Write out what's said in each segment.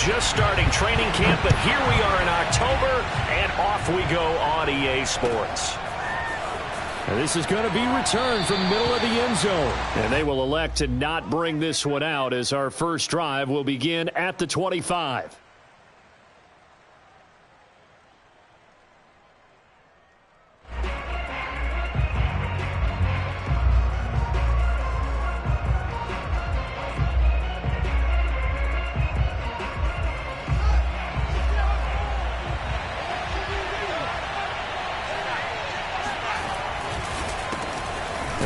just starting training camp, but here we are in October, and off we go on EA Sports. And this is going to be returned from the middle of the end zone. And they will elect to not bring this one out as our first drive will begin at the 25.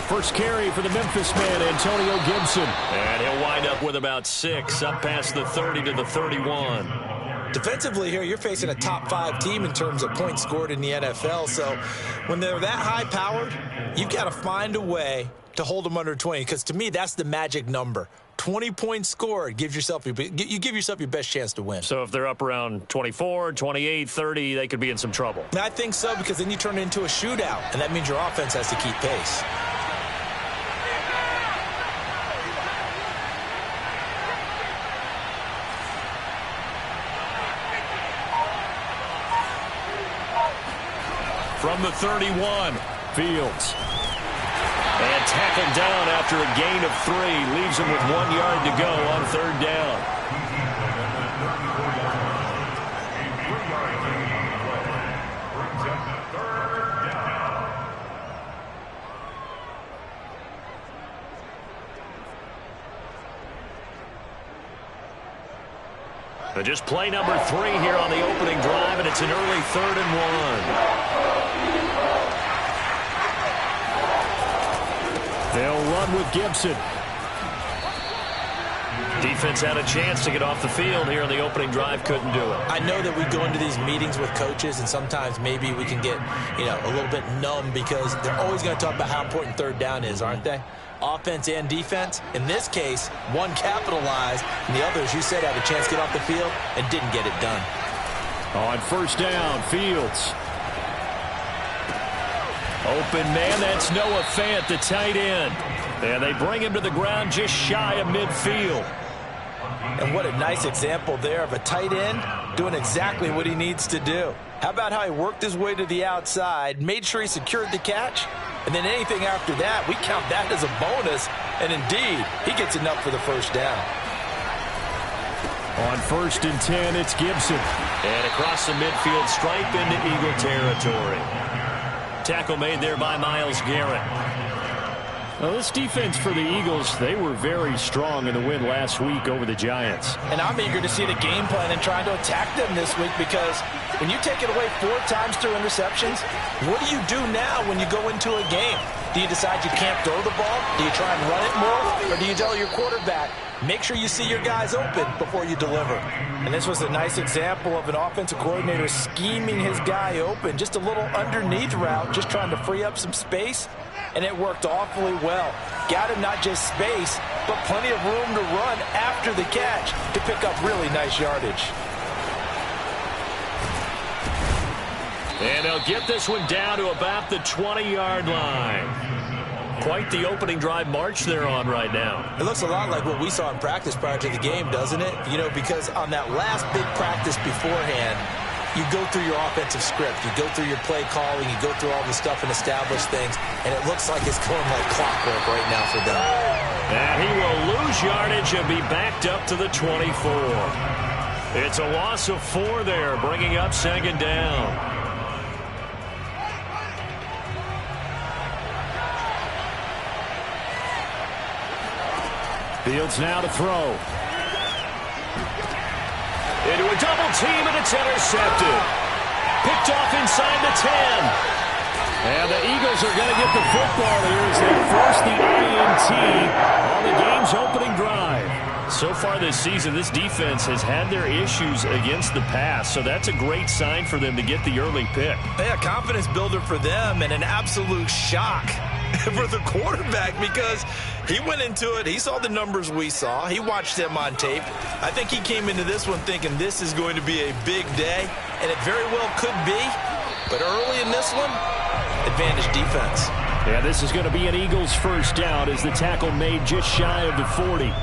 First carry for the Memphis man, Antonio Gibson. And he'll wind up with about 6, up past the 30 to the 31. Defensively here, you're facing a top 5 team in terms of points scored in the NFL. So when they're that high-powered, you've got to find a way to hold them under 20. Because to me, that's the magic number. 20 points scored, you give yourself your best chance to win. So if they're up around 24, 28, 30, they could be in some trouble. I think so, because then you turn it into a shootout, and that means your offense has to keep pace. From the 31, Fields. And tackled down after a gain of 3. Leaves him with 1 yard to go on 3rd down. But just play number 3 here on the opening drive, and it's an early 3rd and 1. They'll run with Gibson. Defense had a chance to get off the field here on the opening drive, couldn't do it. I know that we go into these meetings with coaches, and sometimes maybe we can get, a little bit numb because they're always going to talk about how important 3rd down is, aren't they? Offense and defense. In this case, one capitalized, and the other, as you said, had a chance to get off the field and didn't get it done. On 1st down, Fields. Open man, that's Noah Fant, the tight end. And they bring him to the ground just shy of midfield. And what a nice example there of a tight end doing exactly what he needs to do. How about how he worked his way to the outside, made sure he secured the catch, and then anything after that, we count that as a bonus. And indeed, he gets enough for the 1st down. On 1st and 10, it's Gibson. And across the midfield stripe into Eagle territory. Tackle made there by Myles Garrett. Well, this defense for the Eagles, they were very strong in the win last week over the Giants. And I'm eager to see the game plan and trying to attack them this week, because when you take it away 4 times through interceptions, what do you do now when you go into a game? Do you decide you can't throw the ball? Do you try and run it more? Or do you tell your quarterback, make sure you see your guys open before you deliver? And this was a nice example of an offensive coordinator scheming his guy open. Just a little underneath route, just trying to free up some space. And it worked awfully well. Got him not just space, but plenty of room to run after the catch to pick up really nice yardage. And they'll get this one down to about the 20-yard line. Quite the opening drive march they're on right now. It looks a lot like what we saw in practice prior to the game, doesn't it? Because on that last big practice beforehand, you go through your offensive script, you go through your play calling, you go through all the stuff and establish things, and it looks like it's going like clockwork right now for them. And he will lose yardage and be backed up to the 24. It's a loss of 4 there, bringing up 2nd down. Fields now to throw. Into a double team, and it's intercepted. Picked off inside the 10. And the Eagles are going to get the football here as they force the INT on the game's opening drive. So far this season, this defense has had their issues against the pass, so that's a great sign for them to get the early pick. Yeah, confidence builder for them, and an absolute shock for the quarterback, because he went into it, he saw the numbers we saw, he watched them on tape. I think he came into this one thinking this is going to be a big day, and it very well could be, but early in this one, advantage defense. Yeah, this is going to be an Eagles 1st down as the tackle made just shy of the 40.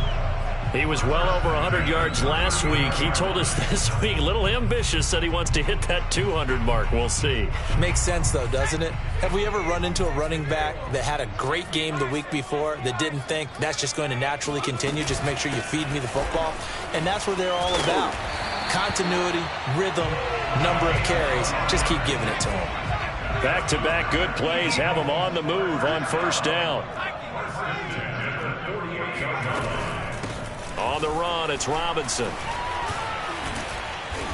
He was well over 100 yards last week. He told us this week, a little ambitious, said he wants to hit that 200 mark. We'll see. Makes sense, though, doesn't it? Have we ever run into a running back that had a great game the week before that didn't think that's just going to naturally continue? Just make sure you feed me the football. And that's what they're all about. Continuity, rhythm, number of carries. Just keep giving it to them. Back-to-back good plays have them on the move on first down. On the run, it's Robinson.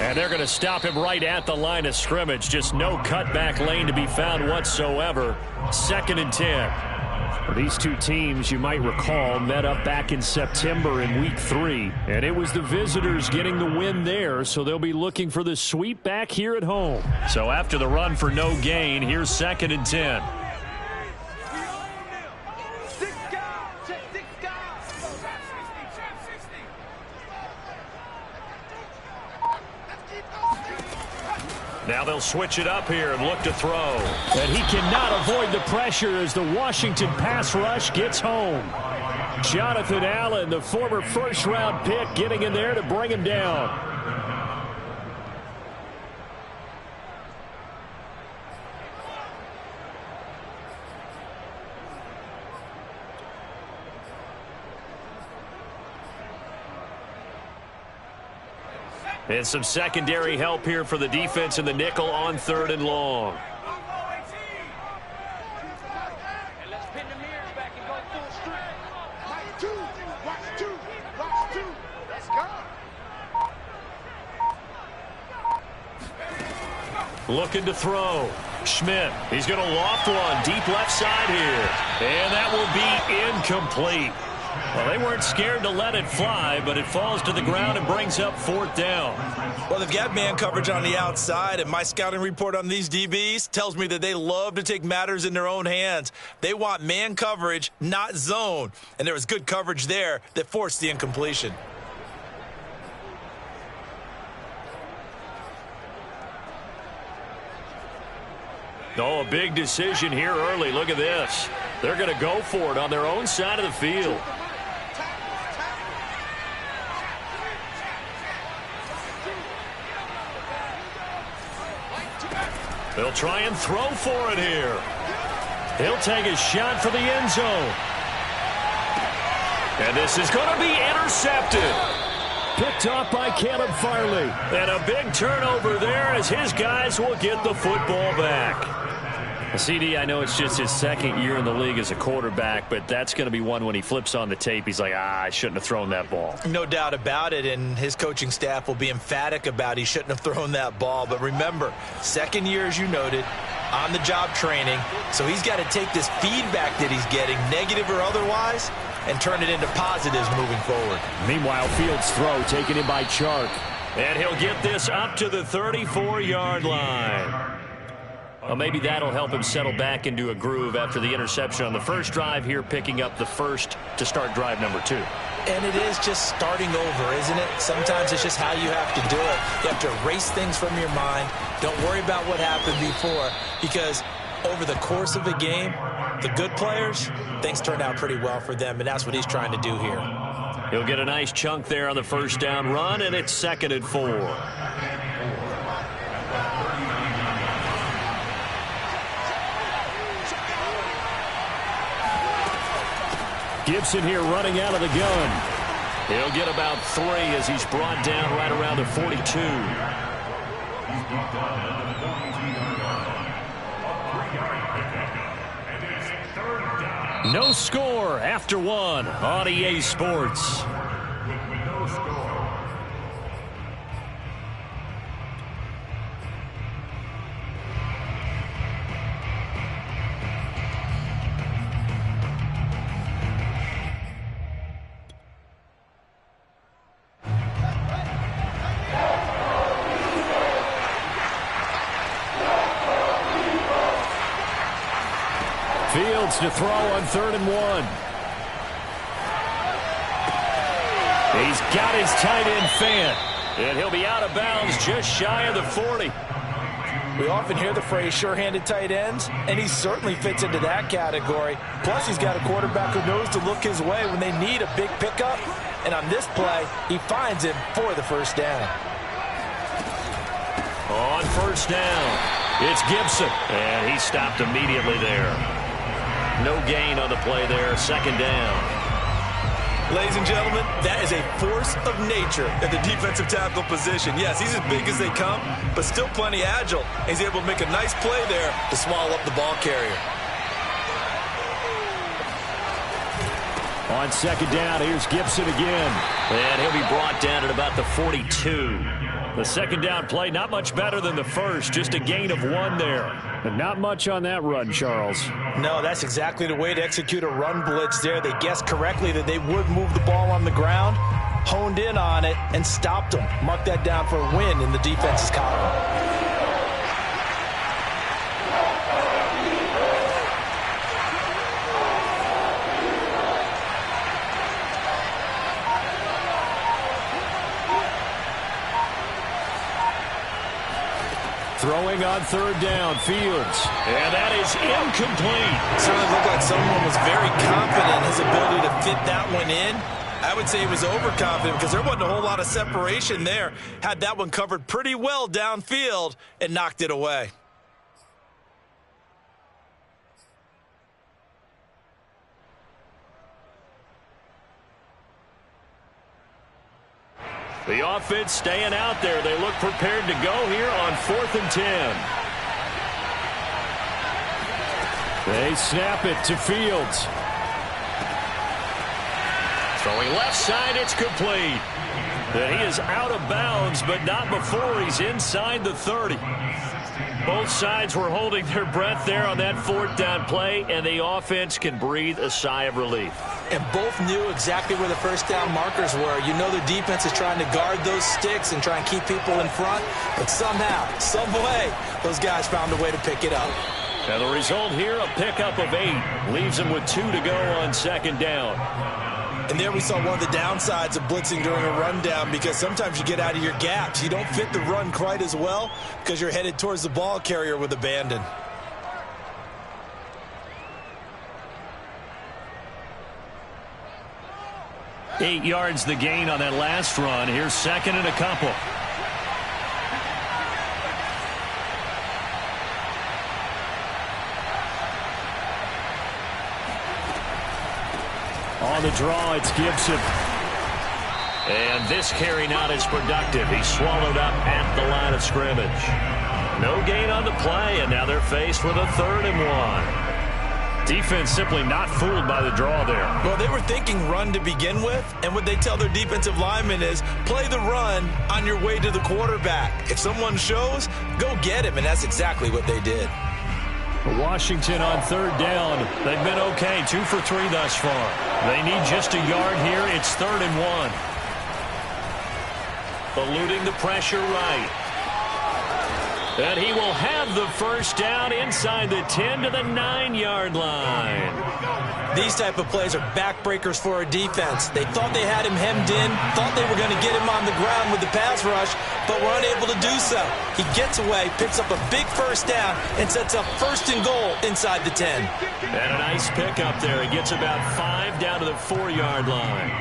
And they're going to stop him right at the line of scrimmage. Just no cutback lane to be found whatsoever. 2nd and 10. These two teams, you might recall, met up back in September in Week 3. And it was the visitors getting the win there, so they'll be looking for the sweep back here at home. So after the run for no gain, here's 2nd and 10. Now they'll switch it up here and look to throw. And he cannot avoid the pressure as the Washington pass rush gets home. Jonathan Allen, the former first-round pick, getting in there to bring him down. And some secondary help here for the defense in the nickel on 3rd and long. And let's pin the mirrors back and go full strength. Mike 2, watch 2, watch 2. Let's go. Looking to throw. Schmidt, he's going to loft one deep left side here. And that will be incomplete. Well, they weren't scared to let it fly, but it falls to the ground and brings up 4th down. Well, they've got man coverage on the outside, and my scouting report on these DBs tells me that they love to take matters in their own hands. They want man coverage, not zone. And there was good coverage there that forced the incompletion. Oh, a big decision here early. Look at this. They're going to go for it on their own side of the field. They'll try and throw for it here. He'll take a shot for the end zone. And this is going to be intercepted. Picked off by Caleb Farley. And a big turnover there as his guys will get the football back. CD, I know it's just his 2nd year in the league as a quarterback, but that's going to be one when he flips on the tape. He's like, I shouldn't have thrown that ball. No doubt about it, and his coaching staff will be emphatic about he shouldn't have thrown that ball. But remember, 2nd year, as you noted, on-the-job training, so he's got to take this feedback that he's getting, negative or otherwise, and turn it into positives moving forward. Meanwhile, Fields' throw taken in by Chark. And he'll get this up to the 34-yard line. Well, maybe that'll help him settle back into a groove after the interception on the first drive here, picking up the first to start drive number 2. And it is just starting over, isn't it? Sometimes it's just how you have to do it. You have to erase things from your mind. Don't worry about what happened before, because over the course of a game, the good players, things turn out pretty well for them, and that's what he's trying to do here. He'll get a nice chunk there on the first down run, and it's 2nd and 4. Gibson here running out of the gun. He'll get about 3 as he's brought down right around the 42. No score after 1 on EA Sports. Fields to throw on 3rd and 1. He's got his tight end Fant, and he'll be out of bounds just shy of the 40. We often hear the phrase sure-handed tight ends, and he certainly fits into that category. Plus, he's got a quarterback who knows to look his way when they need a big pickup, And on this play, he finds him for the first down. On first down, it's Gibson, and he stopped immediately there. No gain on the play there, second down. Ladies and gentlemen, that is a force of nature at the defensive tackle position. Yes, he's as big as they come, but still plenty agile. He's able to make a nice play there to swallow up the ball carrier. On second down, here's Gibson again. And he'll be brought down at about the 42. The second down play, not much better than the first, just a gain of 1 there. And not much on that run, Charles. No, that's exactly the way to execute a run blitz there. They guessed correctly that they would move the ball on the ground, honed in on it, and stopped them. Mark that down for a win in the defense's column. Throwing on third down, Fields. And that is incomplete. Certainly looked like someone was very confident in his ability to fit that one in. I would say he was overconfident because there wasn't a whole lot of separation there. Had that one covered pretty well downfield and knocked it away. The offense staying out there. They look prepared to go here on 4th and 10. They snap it to Fields. Throwing left side, it's complete. He is out of bounds, but not before he's inside the 30. Both sides were holding their breath there on that 4th down play, and the offense can breathe a sigh of relief. And both knew exactly where the first down markers were. You know the defense is trying to guard those sticks and try and keep people in front, but somehow, some way, those guys found a way to pick it up. And the result here, a pickup of 8. Leaves them with 2 to go on second down. And there we saw one of the downsides of blitzing during a rundown, because sometimes you get out of your gaps. You don't fit the run quite as well because you're headed towards the ball carrier with abandon. Eight yards the gain on that last run. Here's second and a couple. On the draw, it's Gibson. And this carry not as productive. He's swallowed up at the line of scrimmage. No gain on the play, and now they're faced with a 3rd and 1. Defense simply not fooled by the draw there. Well, they were thinking run to begin with, and what they tell their defensive linemen is play the run on your way to the quarterback. If someone shows, go get him, and that's exactly what they did. Washington on third down. They've been okay, 2 for 3 thus far. They need just a yard here. It's 3rd and 1. Eluding the pressure right. And he will have the first down inside the 10 to the 9-yard line. These type of plays are backbreakers for a defense. They thought they had him hemmed in, thought they were going to get him on the ground with the pass rush, but were unable to do so. He gets away, picks up a big first down, and sets up 1st and goal inside the 10. And a nice pickup there. He gets about 5 down to the 4-yard line.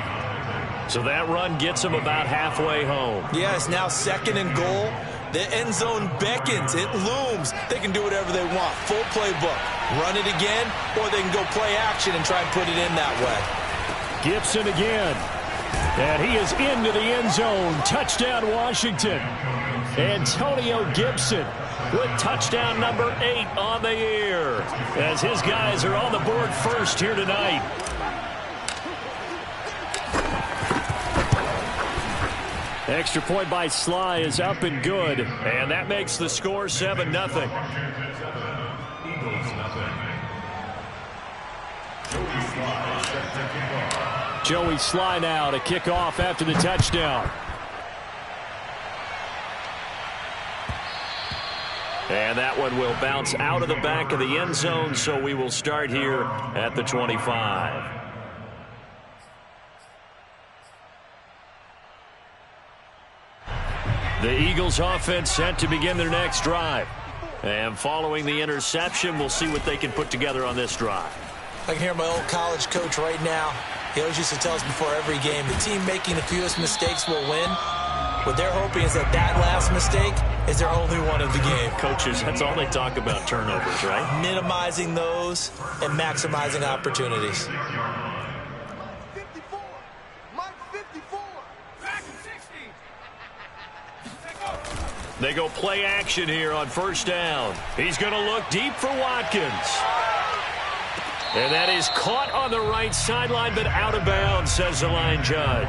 So that run gets him about halfway home. Yes, now 2nd and goal. The end zone beckons. It looms. They can do whatever they want. Full playbook. Run it again, or they can go play action and try and put it in that way. Gibson again. And he is into the end zone. Touchdown, Washington. Antonio Gibson with touchdown number 8 on the year, as his guys are on the board first here tonight. Extra point by Sly is up and good, and that makes the score 7-0. Joey Sly now to kick off after the touchdown. And that one will bounce out of the back of the end zone, so we will start here at the 25. The Eagles offense set to begin their next drive. And following the interception, we'll see what they can put together on this drive. I can hear my old college coach right now. He always used to tell us before every game, the team making the fewest mistakes will win. What they're hoping is that that last mistake is their only one of the game. Coaches, that's all they talk about, turnovers, right? Minimizing those and maximizing opportunities. They go play action here on first down. He's going to look deep for Watkins. And that is caught on the right sideline, but out of bounds, says the line judge.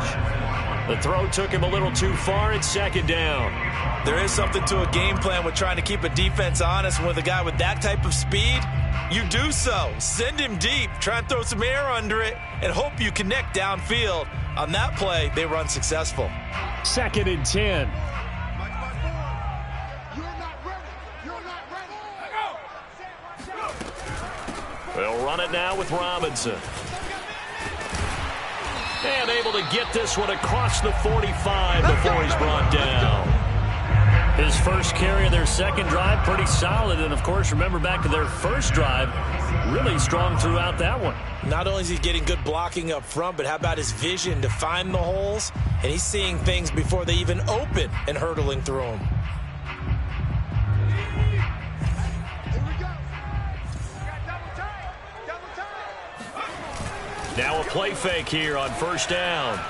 The throw took him a little too far. It's second down. There is something to a game plan with trying to keep a defense honest. With a guy with that type of speed, you do so. Send him deep. Try and throw some air under it and hope you connect downfield. On that play, they were unsuccessful. Second and 10. They'll run it now with Robinson. And able to get this one across the 45 before he's brought down. His first carry of their second drive, pretty solid. And, of course, remember back to their first drive, really strong throughout that one. Not only is he getting good blocking up front, but how about his vision to find the holes? And he's seeing things before they even open and hurdling through them. Now a play fake here on first down.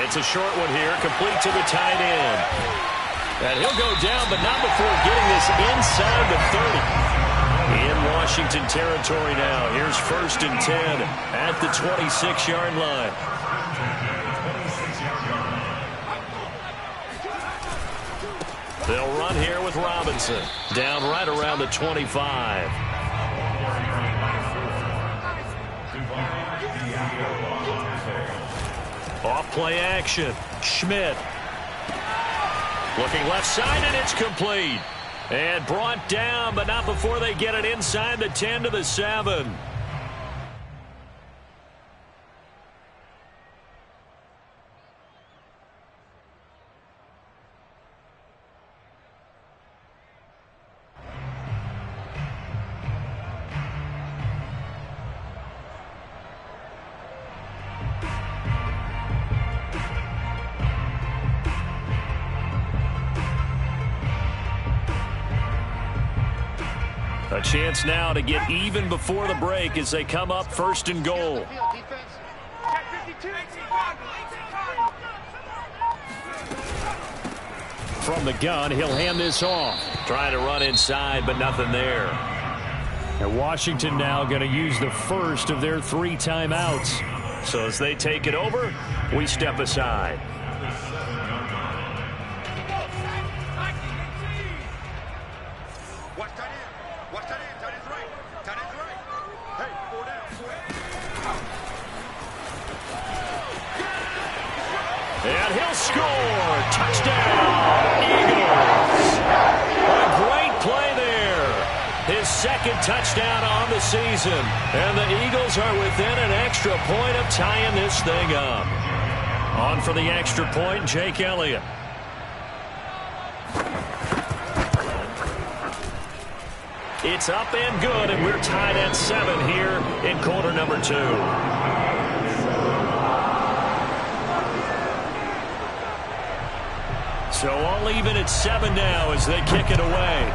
It's a short one here, complete to the tight end. And he'll go down, but not before getting this inside the 30. In Washington territory now. Here's first and 10 at the 26-yard line. They'll run here with Robinson. Down right around the 25. Off play action. Schmidt. Looking left side, and it's complete. And brought down, but not before they get it inside the 10 to the 7. A chance now to get even before the break as they come up first and goal. From the gun, he'll hand this off. Trying to run inside, but nothing there. And Washington now going to use the first of their 3 timeouts. So as they take it over, we step aside. And he'll score. Touchdown, Eagles. A great play there. His second touchdown on the season. And the Eagles are within an extra point of tying this thing up. On for the extra point, Jake Elliott. It's up and good, and we're tied at 7 here in quarter number 2. So all even at 7 now as they kick it away.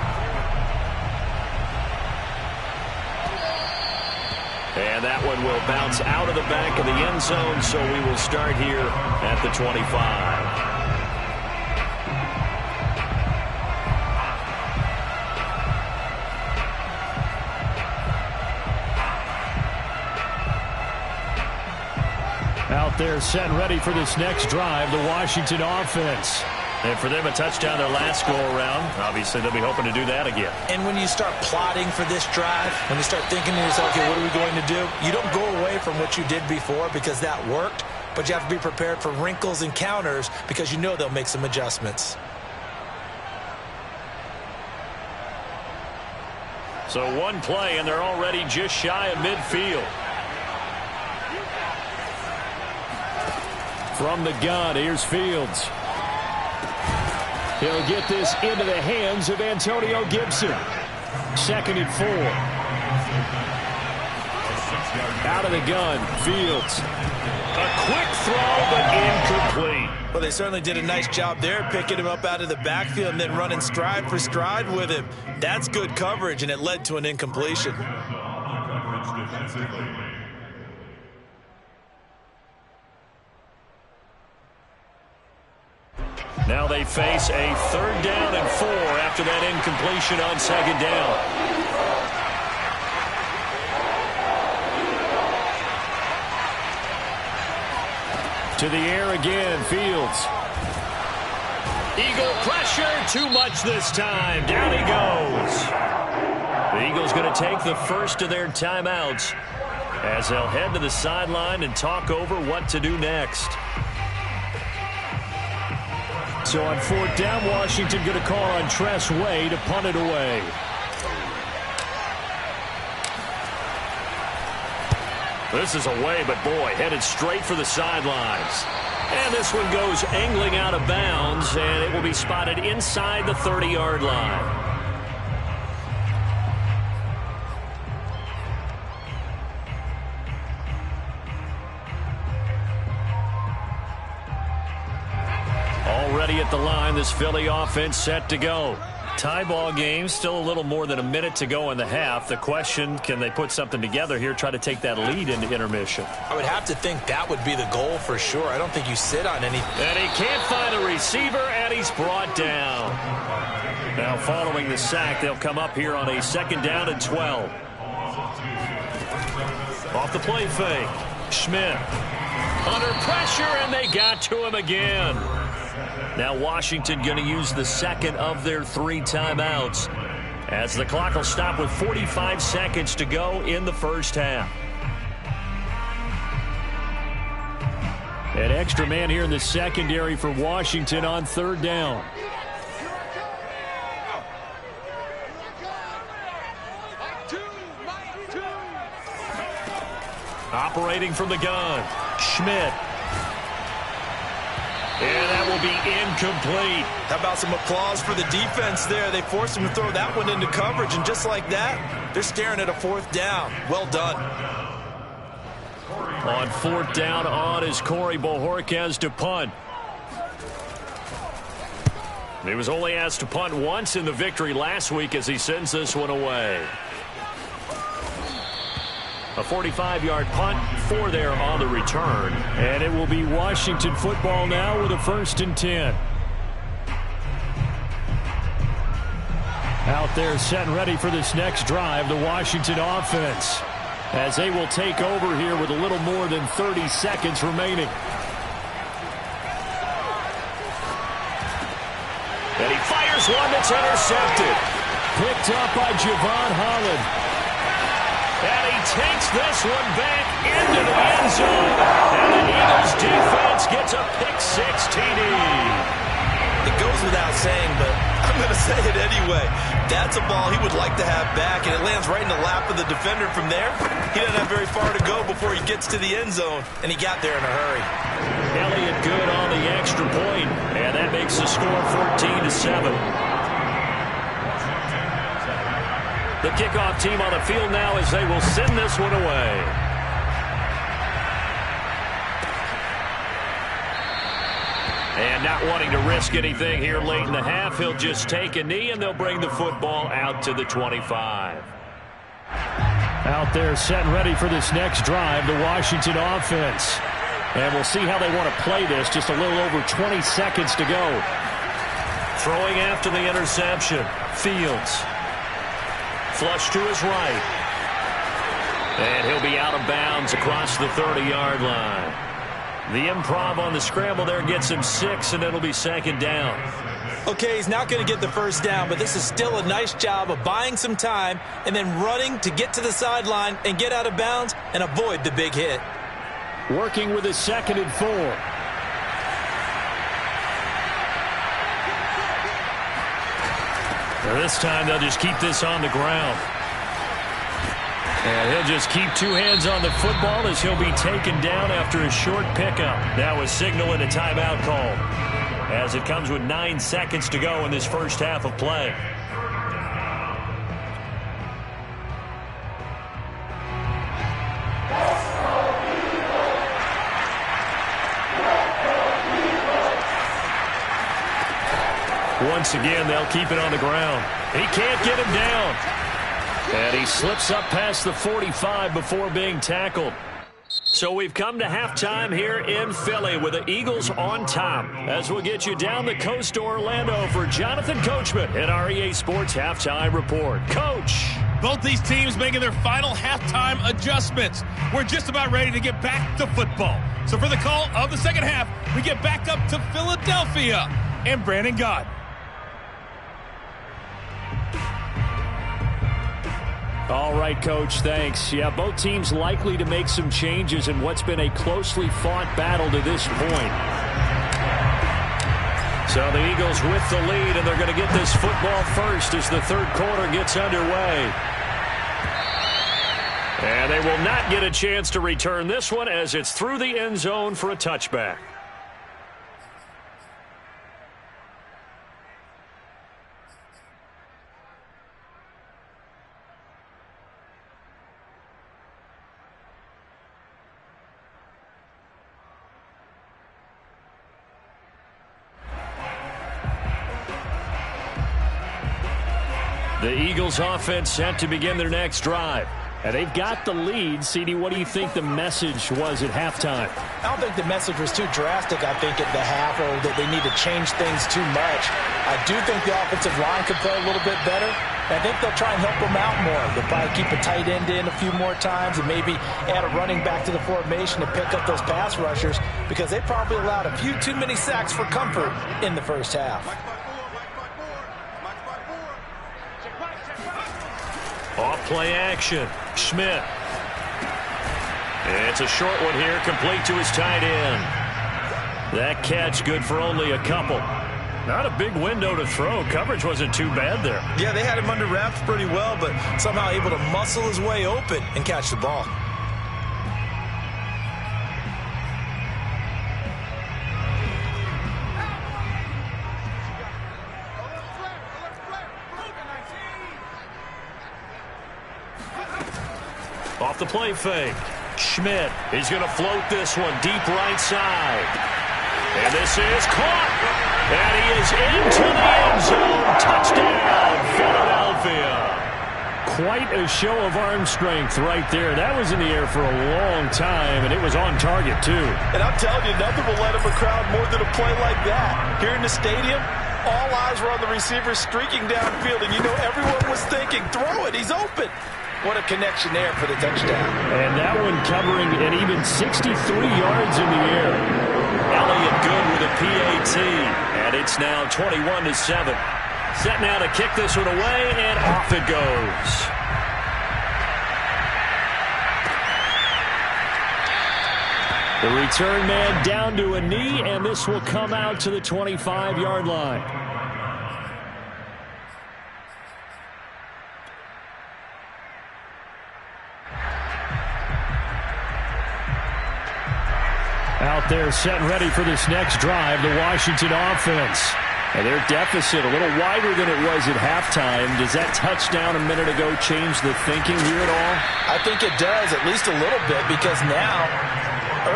And that one will bounce out of the back of the end zone, so we will start here at the 25. Out there set and ready for this next drive, the Washington offense. And for them, a touchdown their last go-around. Obviously, they'll be hoping to do that again. And when you start plotting for this drive, when you start thinking to yourself, okay, what are we going to do? You don't go away from what you did before because that worked, but you have to be prepared for wrinkles and counters because you know they'll make some adjustments. So one play, and they're already just shy of midfield. From the gun, here's Fields. He'll get this into the hands of Antonio Gibson. 2nd and 4. Out of the gun, Fields. A quick throw, but incomplete. Well, they certainly did a nice job there, picking him up out of the backfield and then running stride for stride with him. That's good coverage, and it led to an incompletion. Now they face a 3rd down and 4 after that incompletion on 2nd down. To the air again, Fields. Eagle pressure, too much this time. Down he goes. The Eagles going to take the first of their timeouts as they'll head to the sideline and talk over what to do next. So on 4th down, Washington going to call on Tress Way to punt it away. This is away, but boy, headed straight for the sidelines. And this one goes angling out of bounds, and it will be spotted inside the 30-yard line. Already at the line, this Philly offense set to go. Tie ball game, still a little more than a minute to go in the half. The question, can they put something together here, try to take that lead into intermission? I would have to think that would be the goal for sure. I don't think you sit on any. And he can't find a receiver, and he's brought down. Now following the sack, they'll come up here on a 2nd down and 12. Off the play fake. Schmidt. Under pressure, and they got to him again. Now Washington going to use the 2nd of their 3 timeouts as the clock will stop with 45 seconds to go in the first half. An extra man here in the secondary for Washington on 3rd down. Operating from the gun, Schmidt. And that will be incomplete. How about some applause for the defense there? They forced him to throw that one into coverage, and just like that, they're staring at a 4th down. Well done. On 4th down on is Corey Bojorquez to punt. He was only asked to punt once in the victory last week as he sends this one away. A 45-yard punt, 4 there on the return. And it will be Washington football now with a 1st and 10. Out there set and ready for this next drive, the Washington offense, as they will take over here with a little more than 30 seconds remaining. And he fires one that's intercepted. Picked up by Javon Holland. And he takes this one back into the end zone. And the Eagles defense gets a pick-6 TD. It goes without saying, but I'm going to say it anyway. That's a ball he would like to have back, and it lands right in the lap of the defender from there. He doesn't have very far to go before he gets to the end zone, and he got there in a hurry. Elliott good on the extra point, and that makes the score 14-7. The kickoff team on the field now as they will send this one away. And not wanting to risk anything here late in the half, he'll just take a knee, and they'll bring the football out to the 25. Out there set and ready for this next drive, the Washington offense. And we'll see how they want to play this. Just a little over 20 seconds to go. Throwing after the interception, Fields. Flush to his right. And he'll be out of bounds across the 30-yard line. The improv on the scramble there gets him 6, and it'll be 2nd down. Okay, he's not going to get the 1st down, but this is still a nice job of buying some time and then running to get to the sideline and get out of bounds and avoid the big hit. Working with a 2nd and 4. Now this time they'll just keep this on the ground. And he'll just keep 2 hands on the football as he'll be taken down after a short pickup. That was signaling a timeout call as it comes with 9 seconds to go in this first half of play. Once again, they'll keep it on the ground. He can't get him down. And he slips up past the 45 before being tackled. So we've come to halftime here in Philly with the Eagles on top. As we'll get you down the coast to Orlando for Jonathan Coachman at our EA Sports Halftime Report. Coach. Both these teams making their final halftime adjustments. We're just about ready to get back to football. So for the call of the second half, we get back up to Philadelphia and Brandon Gott. All right, Coach, thanks. Yeah, both teams likely to make some changes in what's been a closely fought battle to this point. So the Eagles with the lead, and they're going to get this football first as the third quarter gets underway. And they will not get a chance to return this one as it's through the end zone for a touchback. The Eagles offense set to begin their next drive. And they've got the lead. CD, what do you think the message was at halftime? I don't think the message was too drastic, I think, at the half, or that they need to change things too much. I do think the offensive line could play a little bit better. I think they'll try and help them out more. They'll probably keep a tight end in a few more times and maybe add a running back to the formation to pick up those pass rushers, because they probably allowed a few too many sacks for comfort in the first half. Off play action. Schmidt. It's a short one here, complete to his tight end. That catch good for only a couple. Not a big window to throw. Coverage wasn't too bad there. Yeah, they had him under wraps pretty well, but somehow able to muscle his way open and catch the ball. Off the play fake. Schmidt. He's going to float this one deep right side. And this is caught. And he is into the end zone. Touchdown, Philadelphia. Quite a show of arm strength right there. That was in the air for a long time, and it was on target, too. And I'm telling you, nothing will let him a crowd more than a play like that. Here in the stadium, all eyes were on the receiver streaking downfield, and you know everyone was thinking, throw it, he's open. What a connection there for the touchdown. And that one covering an even 63 yards in the air. Elliott good with a PAT. And it's now 21-7. Set now to kick this one away, and off it goes. The return man down to a knee, and this will come out to the 25-yard line. Out there set and ready for this next drive, the Washington offense. And their deficit a little wider than it was at halftime. Does that touchdown a minute ago change the thinking here at all? I think it does, at least a little bit, because now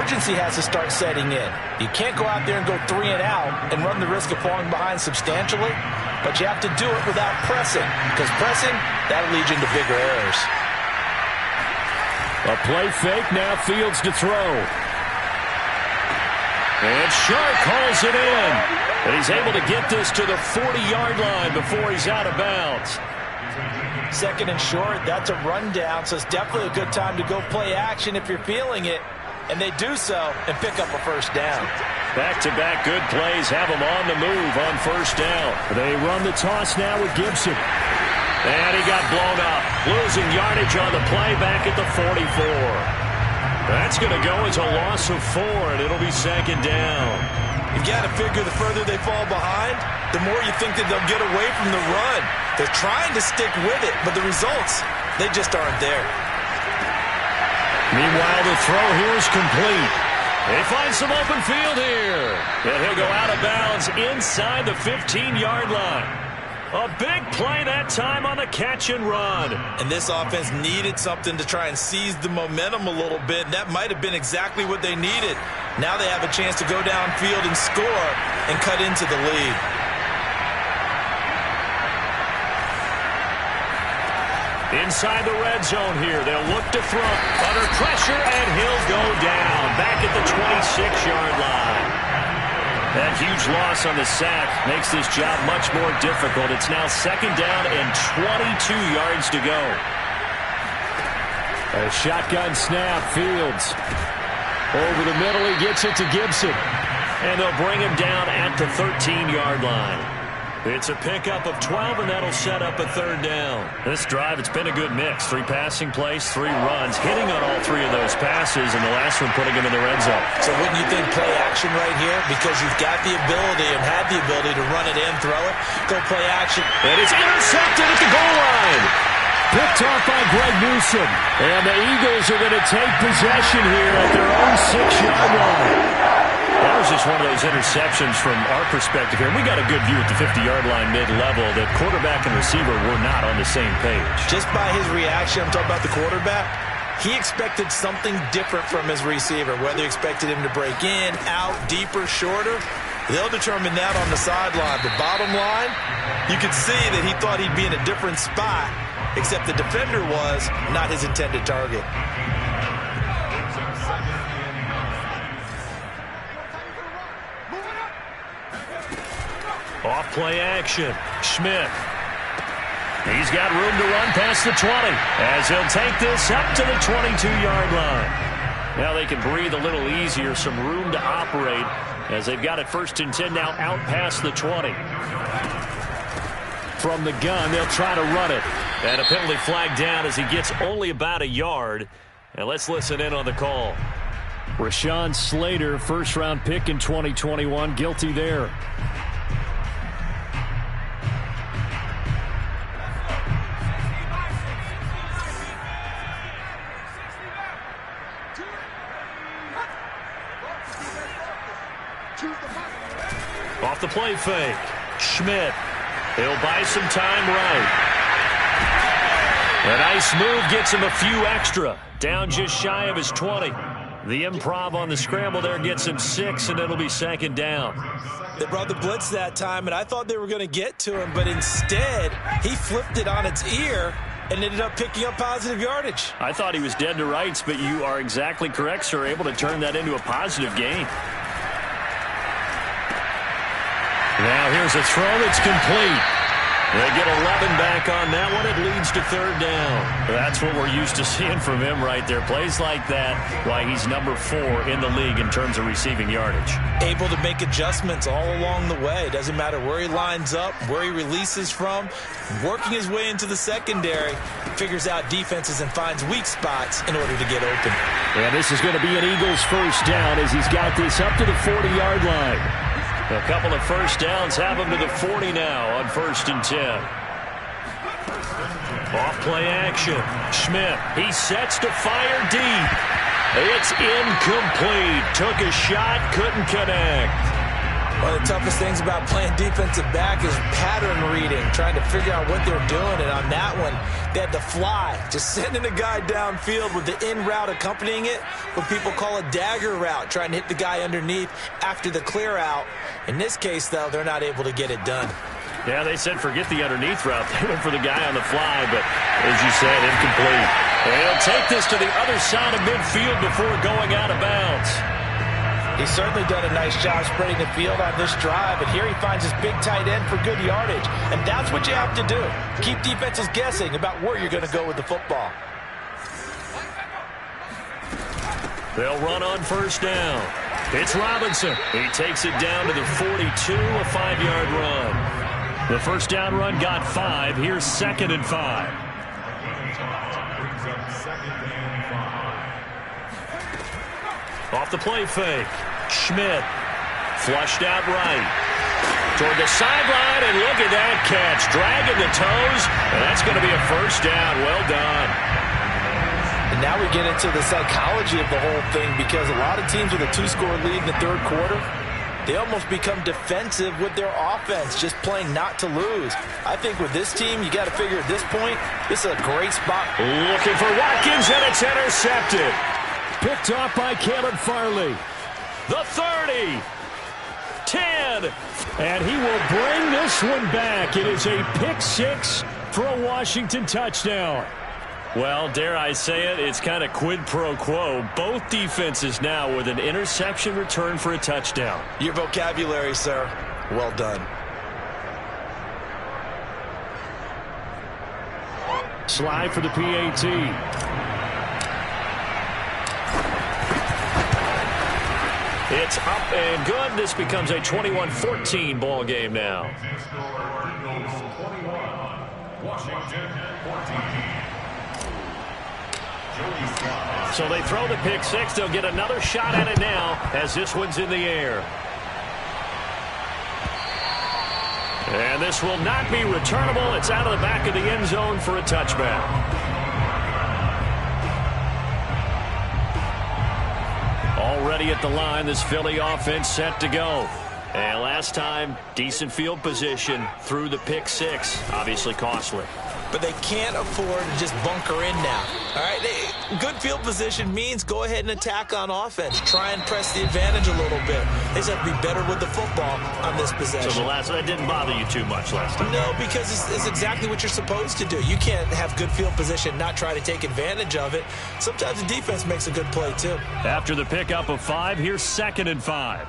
urgency has to start setting in. You can't go out there and go 3 and out and run the risk of falling behind substantially, but you have to do it without pressing, because pressing, that'll lead you into bigger errors. A play fake, now Fields to throw. And Sharp calls it in. And he's able to get this to the 40-yard line before he's out of bounds. Second and short, that's a rundown, so it's definitely a good time to go play action if you're feeling it. And they do so and pick up a first down. Back-to-back good plays have them on the move on first down. They run the toss now with Gibson. And he got blown up. Losing yardage on the play back at the 44. That's going to go as a loss of 4, and it'll be second down. You've got to figure the further they fall behind, the more you think that they'll get away from the run. They're trying to stick with it, but the results, they just aren't there. Meanwhile, the throw here is complete. They find some open field here. And he'll go out of bounds inside the 15-yard line. A big play that time on the catch and run. And this offense needed something to try and seize the momentum a little bit. And that might have been exactly what they needed. Now they have a chance to go downfield and score and cut into the lead. Inside the red zone here. They'll look to throw. Under pressure, and he'll go down. Back at the 26-yard line. That huge loss on the sack makes this job much more difficult. It's now second down and 22 yards to go. A shotgun snap. Fields. Over the middle, he gets it to Gibson. And they'll bring him down at the 13-yard line. It's a pickup of 12, and that'll set up a third down. This drive, it's been a good mix. 3 passing plays, 3 runs, hitting on all 3 of those passes, and the last one putting him in the red zone. So wouldn't you think play action right here? Because you've got the ability and had the ability to run it in, throw it, go play action. And it's intercepted at the goal line. Picked off by Greg Newsome. And the Eagles are going to take possession here at their own 6-yard line. That was just one of those interceptions from our perspective here. We got a good view at the 50-yard line mid-level that quarterback and receiver were not on the same page. Just by his reaction, I'm talking about the quarterback, he expected something different from his receiver. Whether he expected him to break in, out, deeper, shorter, they'll determine that on the sideline. But bottom line, you could see that he thought he'd be in a different spot, except the defender was not his intended target. Off play action. Schmidt. He's got room to run past the 20 as he'll take this up to the 22-yard line. Now they can breathe a little easier, some room to operate as they've got it 1st and 10 now out past the 20. From the gun, they'll try to run it. And a penalty flag down as he gets only about a yard. And let's listen in on the call. Rashawn Slater, first-round pick in 2021, guilty there. Off the play fake. Schmidt. He'll buy some time right. A nice move gets him a few extra. Down just shy of his 20. The improv on the scramble there gets him 6, and it'll be 2nd down. They brought the blitz that time, and I thought they were going to get to him, but instead he flipped it on its ear and ended up picking up positive yardage. I thought he was dead to rights, but you are exactly correct, sir. Able to turn that into a positive gain. Now here's a throw that's complete. They get 11 back on that one. It leads to 3rd down. That's what we're used to seeing from him right there. Plays like that, why he's number 4 in the league in terms of receiving yardage. Able to make adjustments all along the way. Doesn't matter where he lines up, where he releases from. Working his way into the secondary, figures out defenses and finds weak spots in order to get open. And this is going to be an Eagles first down as he's got this up to the 40-yard line. A couple of first downs have him to the 40 now on 1st and 10. Off play action. Schmidt. He sets to fire deep. It's incomplete. Took a shot, couldn't connect. One of the toughest things about playing defensive back is pattern reading, trying to figure out what they're doing. And on that one, they had to fly, just sending a guy downfield with the in route accompanying it, what people call a dagger route, trying to hit the guy underneath after the clear out. In this case, though, they're not able to get it done. Yeah, they said forget the underneath route. They went for the guy on the fly, but as you said, incomplete. And he'll take this to the other side of midfield before going out of bounds. He's certainly done a nice job spreading the field on this drive, and here he finds his big tight end for good yardage. And that's what you have to do. Keep defenses guessing about where you're going to go with the football. They'll run on 1st down. It's Robinson. He takes it down to the 42, a 5-yard run. The first down run got 5. Here's 2nd and 5. Off the play fake. Schmidt. Flushed out right. Toward the sideline, and look at that catch. Dragging the toes, and that's going to be a first down. Well done. And now we get into the psychology of the whole thing, because a lot of teams with a 2-score lead in the 3rd quarter, they almost become defensive with their offense, just playing not to lose. I think with this team, you got to figure at this point, this is a great spot. Looking for Watkins, and it's intercepted. Picked off by Caleb Farley. The 30. 10. And he will bring this one back. It is a pick 6 for a Washington touchdown. Well, dare I say it, it's kind of quid pro quo. Both defenses now with an interception return for a touchdown. Your vocabulary, sir. Well done. Slide for the PAT. It's up and good. This becomes a 21-14 ball game now. So they throw the pick six. They'll get another shot at it now as this one's in the air. And this will not be returnable. It's out of the back of the end zone for a touchback. Already at the line, this Philly offense set to go. And last time, decent field position through the pick six. Obviously costly. But they can't afford to just bunker in now. All right, good field position means go ahead and attack on offense. Try and press the advantage a little bit. They just have to be better with the football on this possession. So that didn't bother you too much last time? No, because it's exactly what you're supposed to do. You can't have good field position, not try to take advantage of it. Sometimes the defense makes a good play, too. After the pickup of 5, here's 2nd and 5.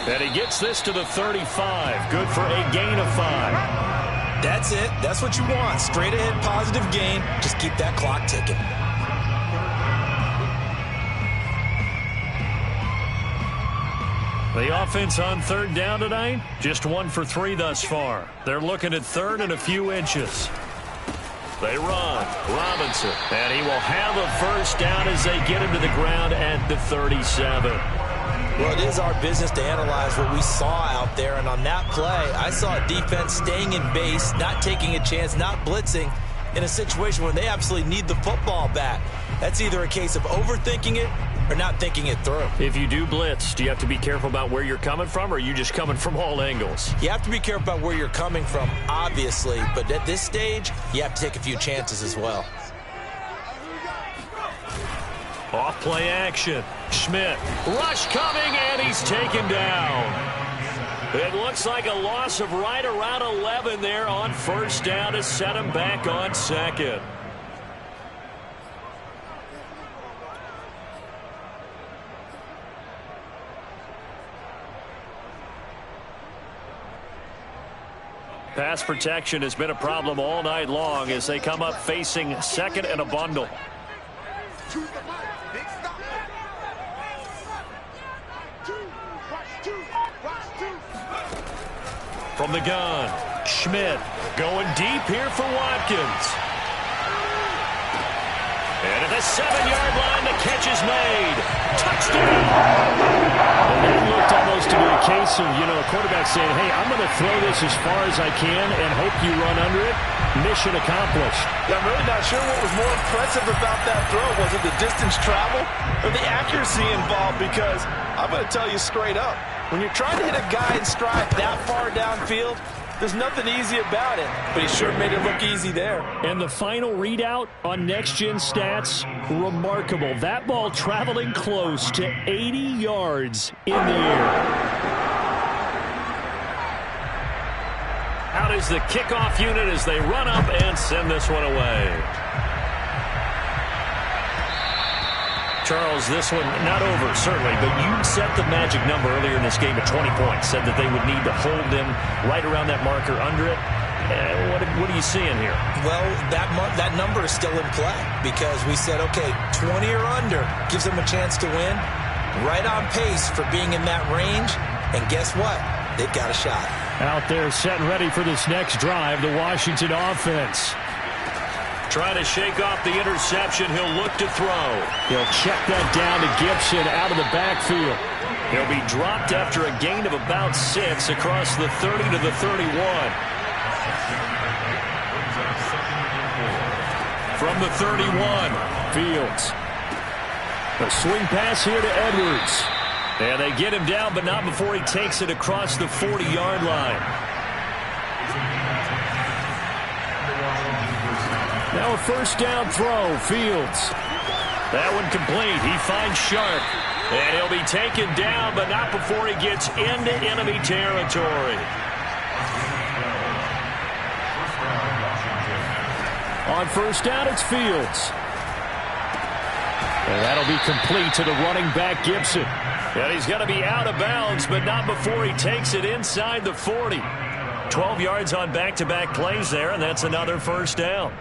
And he gets this to the 35. Good for a gain of 5. That's it. That's what you want. Straight ahead positive gain. Just keep that clock ticking. The offense on 3rd down tonight, just 1 for 3 thus far. They're looking at 3rd and a few inches. They run. Robinson. And he will have a first down as they get him to the ground at the 37. Well, it is our business to analyze what we saw out there, and on that play, I saw a defense staying in base, not taking a chance, not blitzing in a situation where they absolutely need the football back. That's either a case of overthinking it or not thinking it through. If you do blitz, do you have to be careful about where you're coming from, or are you just coming from all angles? You have to be careful about where you're coming from, obviously, but at this stage, you have to take a few chances as well. Off play action. Schmidt. Rush coming, and he's taken down. It looks like a loss of right around 11 there on 1st down to set him back on 2nd. Pass protection has been a problem all night long as they come up facing 2nd and a bundle. From the gun, Schmidt going deep here for Watkins. And at the 7-yard line, the catch is made. Touchdown! And that looked almost to be a case of, a quarterback saying, hey, I'm going to throw this as far as I can and hope you run under it. Mission accomplished. Yeah, I'm really not sure what was more impressive about that throw. Was it the distance traveled or the accuracy involved? Because I'm going to tell you straight up, when you're trying to hit a guy in stride that far downfield, there's nothing easy about it, but he sure made it look easy there. And the final readout on next-gen stats, remarkable. That ball traveling close to 80 yards in the air. Out is the kickoff unit as they run up and send this one away. Charles, this one not over, certainly, but you set the magic number earlier in this game at 20 points, said that they would need to hold them right around that marker under it. What are you seeing here? Well, that number is still in play because we said, okay, 20 or under gives them a chance to win. Right on pace for being in that range, and guess what? They've got a shot. Out there set and ready for this next drive, the Washington offense. Trying to shake off the interception. He'll look to throw. He'll check that down to Gibson out of the backfield. He'll be dropped after a gain of about 6 across the 30 to the 31. From the 31, Fields. A swing pass here to Edwards. And they get him down, but not before he takes it across the 40-yard line. Now a 1st down throw, Fields. That one complete. He finds Sharp. And he'll be taken down, but not before he gets into enemy territory. On first down, it's Fields. And that'll be complete to the running back, Gibson. And he's going to be out of bounds, but not before he takes it inside the 40. 12 yards on back-to-back plays there, and that's another first down.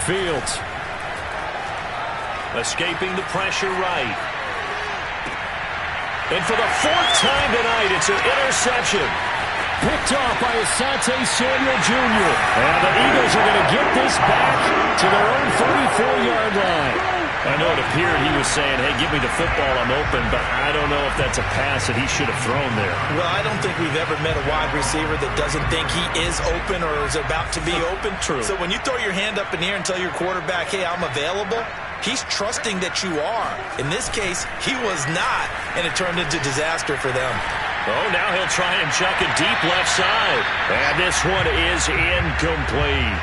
Fields. Escaping the pressure right. And for the fourth time tonight, it's an interception. Picked off by Asante Samuel Jr. And the Eagles are going to get this back to their own 34-yard line. I know it appeared he was saying, hey, give me the football, I'm open, but I don't know if that's a pass that he should have thrown there. Well, I don't think we've ever met a wide receiver that doesn't think he is open or is about to be open. True. So when you throw your hand up in the air and tell your quarterback, hey, I'm available, he's trusting that you are. In this case, he was not, and it turned into disaster for them. Oh, now he'll try and chuck it deep left side. And this one is incomplete.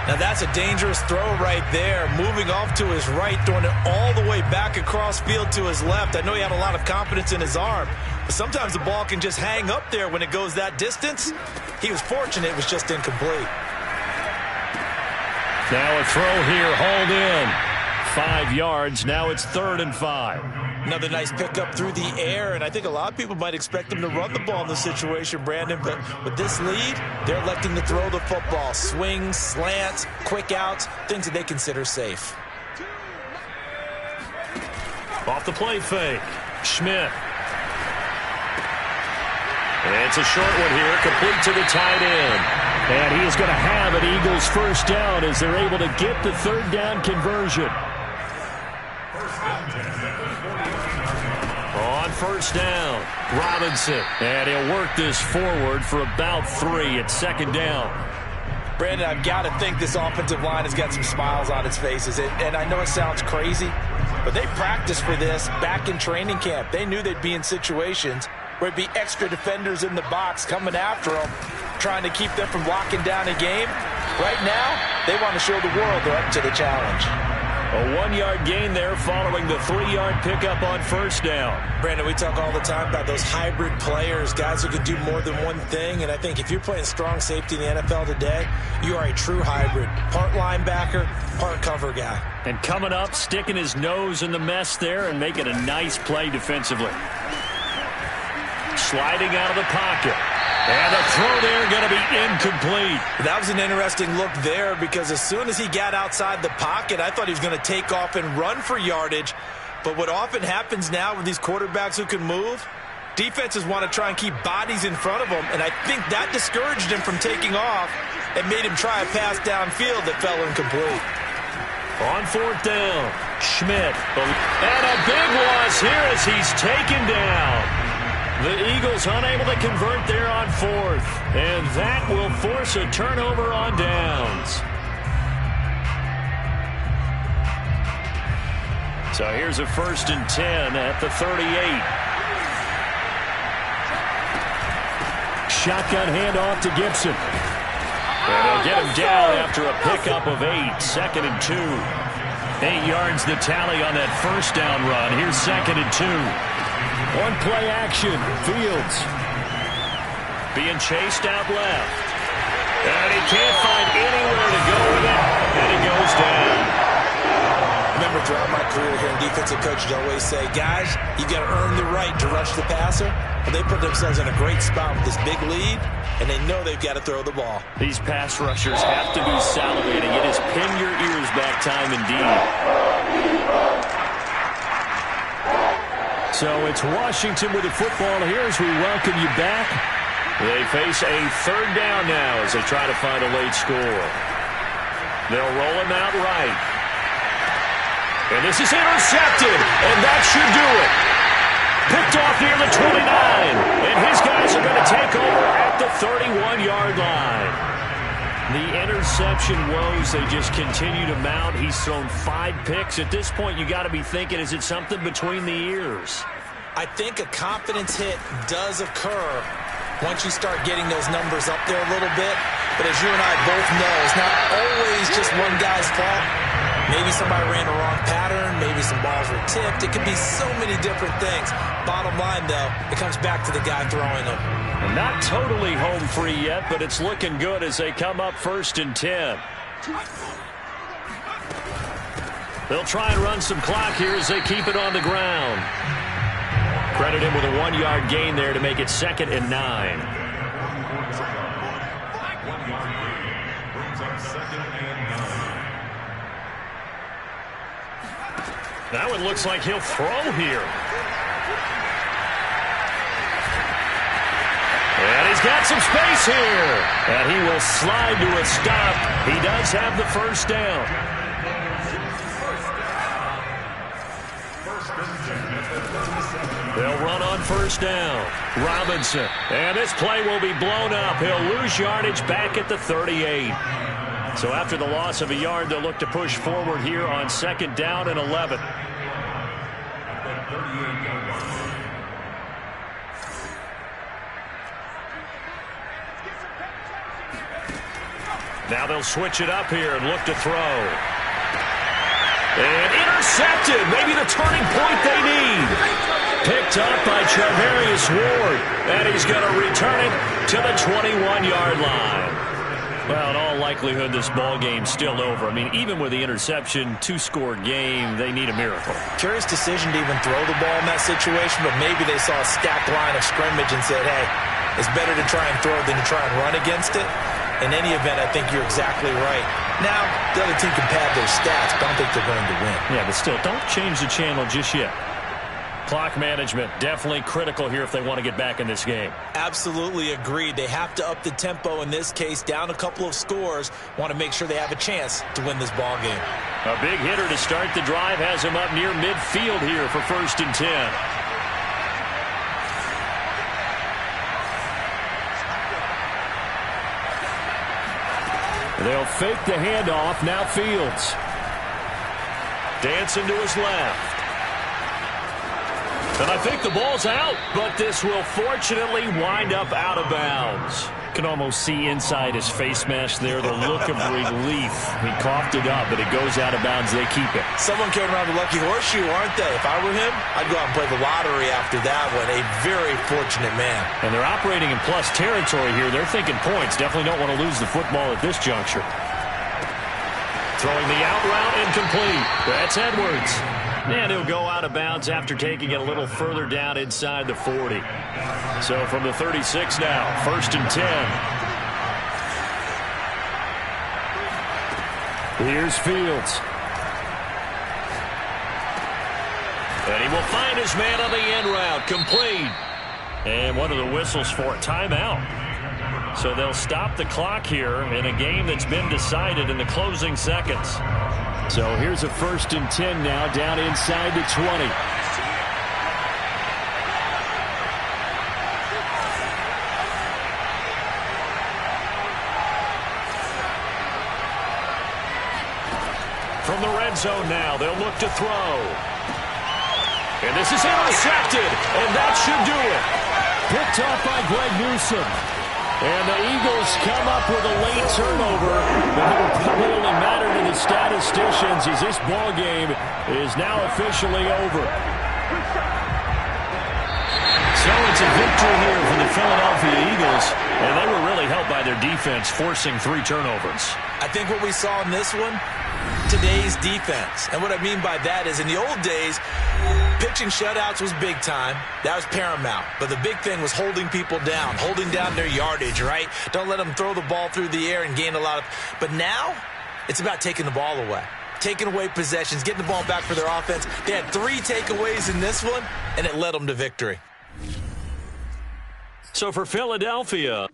Now that's a dangerous throw right there. Moving off to his right, throwing it all the way back across field to his left. I know he had a lot of confidence in his arm, but sometimes the ball can just hang up there when it goes that distance. He was fortunate it was just incomplete. Now a throw here, hauled in. 5 yards, now it's 3rd and 5. Another nice pickup through the air, and I think a lot of people might expect him to run the ball in this situation, Brandon, but with this lead, they're electing to throw the football. Swings, slants, quick outs, things that they consider safe. Off the play fake, Schmidt. It's a short one here, complete to the tight end. And he is going to have an Eagles first down as they're able to get the 3rd down conversion. On first down, Robinson. And he'll work this forward for about 3 at 2nd down. Brandon, I've got to think this offensive line has got some smiles on its faces. And I know it sounds crazy, but they practiced for this back in training camp. They knew they'd be in situations where it'd be extra defenders in the box coming after them, trying to keep them from locking down a game. Right now, they want to show the world they're up to the challenge. A 1-yard gain there following the 3-yard pickup on first down. Brandon, we talk all the time about those hybrid players, guys who can do more than one thing. And I think if you're playing strong safety in the NFL today, you are a true hybrid. Part linebacker, part cover guy. And coming up, sticking his nose in the mess there and making a nice play defensively. Sliding out of the pocket. And the throw there going to be incomplete. That was an interesting look there because as soon as he got outside the pocket, I thought he was going to take off and run for yardage. But what often happens now with these quarterbacks who can move, defenses want to try and keep bodies in front of them, and I think that discouraged him from taking off and made him try a pass downfield that fell incomplete. On 4th down, Schmidt. And a big loss here as he's taken down. The Eagles unable to convert there on 4th, and that will force a turnover on downs. So here's a 1st and 10 at the 38. Shotgun handoff to Gibson. And they'll get him down after a pickup of 8, 2nd and 2. 8 yards the tally on that first down run. Here's 2nd and 2. One play action, Fields. Being chased out left. And he can't find anywhere to go with it. And he goes down. Remember, throughout my career here in defensive coaches always say, guys, you got to earn the right to rush the passer. Well, they put themselves in a great spot with this big lead, and they know they've got to throw the ball. These pass rushers have to be salivating. It is pin your ears back time indeed. So it's Washington with the football here as we welcome you back. They face a 3rd down now as they try to find a late score. They'll roll him out right. And this is intercepted, and that should do it. Picked off near the 29, and his guys are going to take over at the 31-yard line. The interception woes, they just continue to mount. He's thrown 5 picks. At this point, you got to be thinking, is it something between the ears? I think a confidence hit does occur once you start getting those numbers up there a little bit. But as you and I both know, it's not always just one guy's fault. Maybe somebody ran the wrong pattern. Maybe some balls were tipped. It could be so many different things. Bottom line, though, it comes back to the guy throwing them. And not totally home free yet, but it's looking good as they come up 1st and 10. They'll try and run some clock here as they keep it on the ground. Credit him with a 1-yard gain there to make it 2nd and 9. That one looks like he'll throw here. And he's got some space here. And he will slide to a stop. He does have the first down. They'll run on 1st down. Robinson. And this play will be blown up. He'll lose yardage back at the 38. So after the loss of a yard, they'll look to push forward here on 2nd down and 11. Now they'll switch it up here and look to throw. And intercepted. Maybe the turning point they need. Picked up by Charvarius Ward. And he's going to return it to the 21-yard line. Well, in all likelihood, this ball game's still over. I mean, even with the interception, 2-score game, they need a miracle. Curious decision to even throw the ball in that situation, but maybe they saw a stacked line of scrimmage and said, hey, it's better to try and throw than to try and run against it. In any event, I think you're exactly right. Now, the other team can pad their stats, but I don't think they're going to win. Yeah, but still, don't change the channel just yet. Clock management, definitely critical here if they want to get back in this game. Absolutely agreed. They have to up the tempo in this case, down a couple of scores. Want to make sure they have a chance to win this ball game. A big hitter to start the drive has him up near midfield here for 1st and 10. They'll fake the handoff. Now Fields. Dancing to his left. And I think the ball's out, but this will fortunately wind up out of bounds. Can almost see inside his face mask there, the look of relief. He coughed it up, but it goes out of bounds. They keep it. Someone came around the lucky horseshoe, aren't they? If I were him, I'd go out and play the lottery after that one. A very fortunate man. And they're operating in plus territory here. They're thinking points. Definitely don't want to lose the football at this juncture. Throwing the out route incomplete. That's Edwards. And he'll go out of bounds after taking it a little further down inside the 40. So from the 36 now, 1st and 10. Here's Fields. And he will find his man on the end route. Complete. And one of the whistles for a timeout. So they'll stop the clock here in a game that's been decided in the closing seconds. So here's a 1st and 10 now, down inside the 20. From the red zone now, they'll look to throw. And this is intercepted, and that should do it. Picked off by Greg Newsome. And the Eagles come up with a late turnover, but it will probably only matter to the statisticians as this ball game is now officially over. So it's a victory here for the Philadelphia Eagles, and they were really helped by their defense forcing 3 turnovers. I think what we saw in this one, today's defense. And what I mean by that is in the old days, pitching shutouts was big time. That was paramount. But the big thing was holding people down, holding down their yardage, right? Don't let them throw the ball through the air and gain a lot of... But now, it's about taking the ball away. Taking away possessions, getting the ball back for their offense. They had 3 takeaways in this one, and it led them to victory. So for Philadelphia...